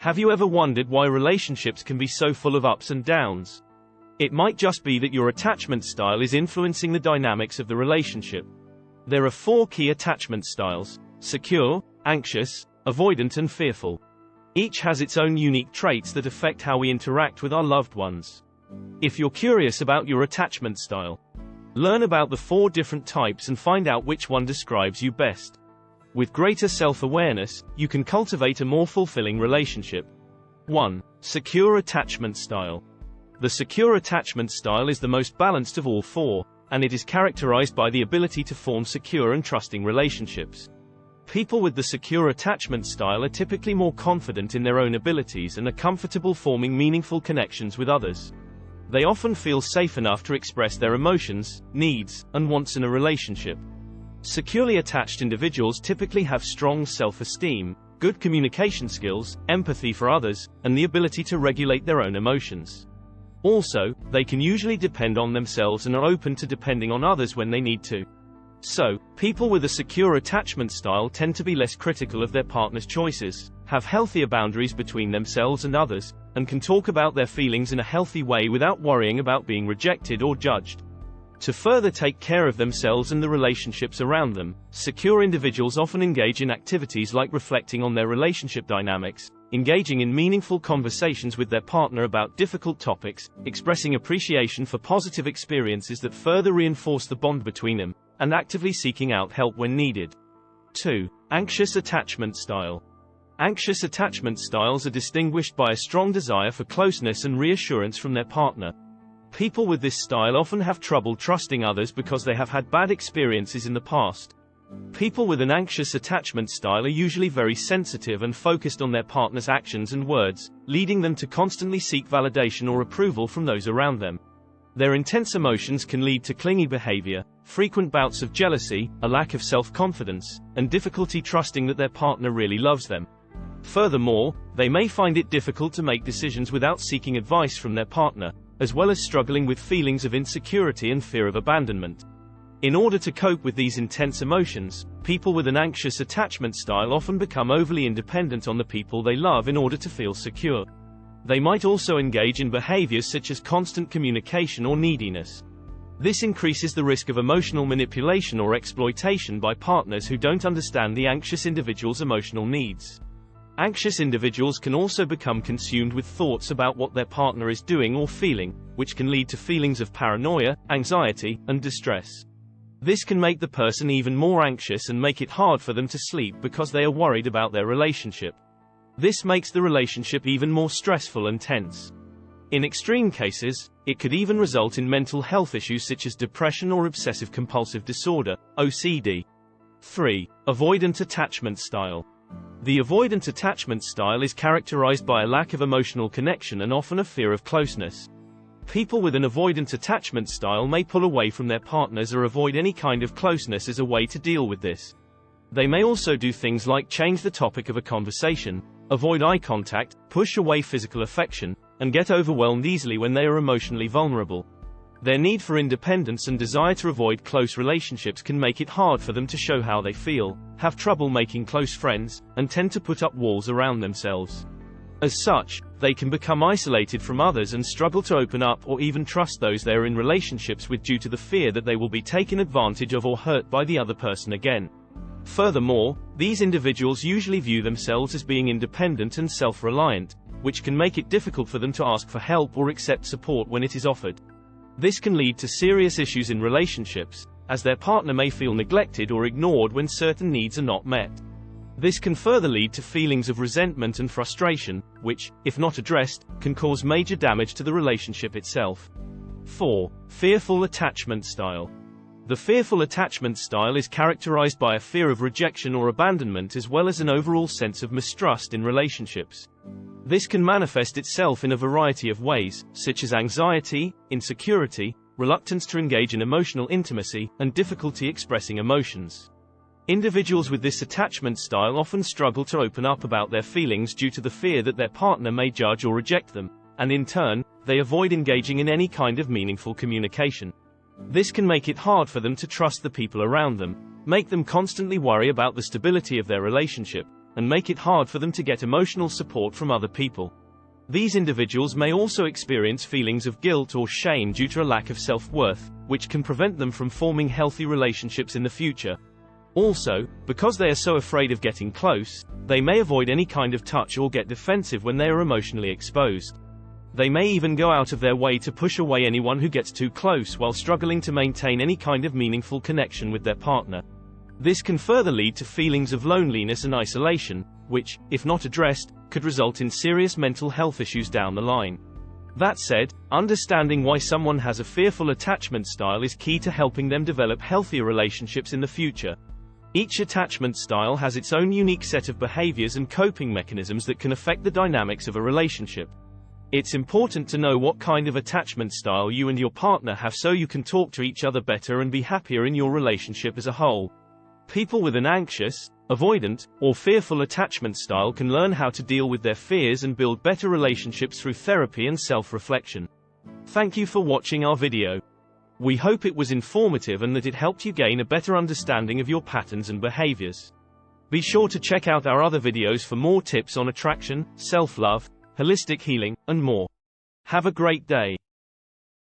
Have you ever wondered why relationships can be so full of ups and downs? It might just be that your attachment style is influencing the dynamics of the relationship. There are 4 key attachment styles: secure, anxious, avoidant and fearful. Each has its own unique traits that affect how we interact with our loved ones. If you're curious about your attachment style, learn about the 4 different types and find out which one describes you best. With greater self-awareness, you can cultivate a more fulfilling relationship. 1. Secure attachment style. The secure attachment style is the most balanced of all 4, and it is characterized by the ability to form secure and trusting relationships. People with the secure attachment style are typically more confident in their own abilities and are comfortable forming meaningful connections with others. They often feel safe enough to express their emotions, needs, and wants in a relationship. Securely attached individuals typically have strong self-esteem, good communication skills, empathy for others, and the ability to regulate their own emotions. Also, they can usually depend on themselves and are open to depending on others when they need to. So, people with a secure attachment style tend to be less critical of their partner's choices, have healthier boundaries between themselves and others, and can talk about their feelings in a healthy way without worrying about being rejected or judged. To further take care of themselves and the relationships around them, secure individuals often engage in activities like reflecting on their relationship dynamics, engaging in meaningful conversations with their partner about difficult topics, expressing appreciation for positive experiences that further reinforce the bond between them, and actively seeking out help when needed. 2. Anxious attachment style. Anxious attachment styles are distinguished by a strong desire for closeness and reassurance from their partner. People with this style often have trouble trusting others because they have had bad experiences in the past. People with an anxious attachment style are usually very sensitive and focused on their partner's actions and words, leading them to constantly seek validation or approval from those around them. Their intense emotions can lead to clingy behavior, frequent bouts of jealousy, a lack of self-confidence, and difficulty trusting that their partner really loves them. Furthermore, they may find it difficult to make decisions without seeking advice from their partner, as well as struggling with feelings of insecurity and fear of abandonment. In order to cope with these intense emotions, people with an anxious attachment style often become overly independent on the people they love in order to feel secure. They might also engage in behaviors such as constant communication or neediness. This increases the risk of emotional manipulation or exploitation by partners who don't understand the anxious individual's emotional needs. Anxious individuals can also become consumed with thoughts about what their partner is doing or feeling, which can lead to feelings of paranoia, anxiety, and distress. This can make the person even more anxious and make it hard for them to sleep because they are worried about their relationship. This makes the relationship even more stressful and tense. In extreme cases, it could even result in mental health issues such as depression or obsessive-compulsive disorder, OCD. 3. Avoidant attachment style. The avoidant attachment style is characterized by a lack of emotional connection and often a fear of closeness. People with an avoidant attachment style may pull away from their partners or avoid any kind of closeness as a way to deal with this. They may also do things like change the topic of a conversation, avoid eye contact, push away physical affection, and get overwhelmed easily when they are emotionally vulnerable. Their need for independence and desire to avoid close relationships can make it hard for them to show how they feel, have trouble making close friends, and tend to put up walls around themselves. As such, they can become isolated from others and struggle to open up or even trust those they are in relationships with due to the fear that they will be taken advantage of or hurt by the other person again. Furthermore, these individuals usually view themselves as being independent and self-reliant, which can make it difficult for them to ask for help or accept support when it is offered. This can lead to serious issues in relationships, as their partner may feel neglected or ignored when certain needs are not met. This can further lead to feelings of resentment and frustration, which, if not addressed, can cause major damage to the relationship itself. 4. Fearful attachment style. The fearful attachment style is characterized by a fear of rejection or abandonment as well as an overall sense of mistrust in relationships. This can manifest itself in a variety of ways, such as anxiety, insecurity, reluctance to engage in emotional intimacy, and difficulty expressing emotions. Individuals with this attachment style often struggle to open up about their feelings due to the fear that their partner may judge or reject them, and in turn, they avoid engaging in any kind of meaningful communication. This can make it hard for them to trust the people around them, make them constantly worry about the stability of their relationship, and make it hard for them to get emotional support from other people. These individuals may also experience feelings of guilt or shame due to a lack of self-worth, which can prevent them from forming healthy relationships in the future. Also, because they are so afraid of getting close, they may avoid any kind of touch or get defensive when they are emotionally exposed. They may even go out of their way to push away anyone who gets too close while struggling to maintain any kind of meaningful connection with their partner. This can further lead to feelings of loneliness and isolation, which, if not addressed, could result in serious mental health issues down the line. That said, understanding why someone has a fearful attachment style is key to helping them develop healthier relationships in the future. Each attachment style has its own unique set of behaviors and coping mechanisms that can affect the dynamics of a relationship. It's important to know what kind of attachment style you and your partner have so you can talk to each other better and be happier in your relationship as a whole. People with an anxious, avoidant, or fearful attachment style can learn how to deal with their fears and build better relationships through therapy and self-reflection. Thank you for watching our video. We hope it was informative and that it helped you gain a better understanding of your patterns and behaviors. Be sure to check out our other videos for more tips on attraction, self-love, holistic healing, and more. Have a great day.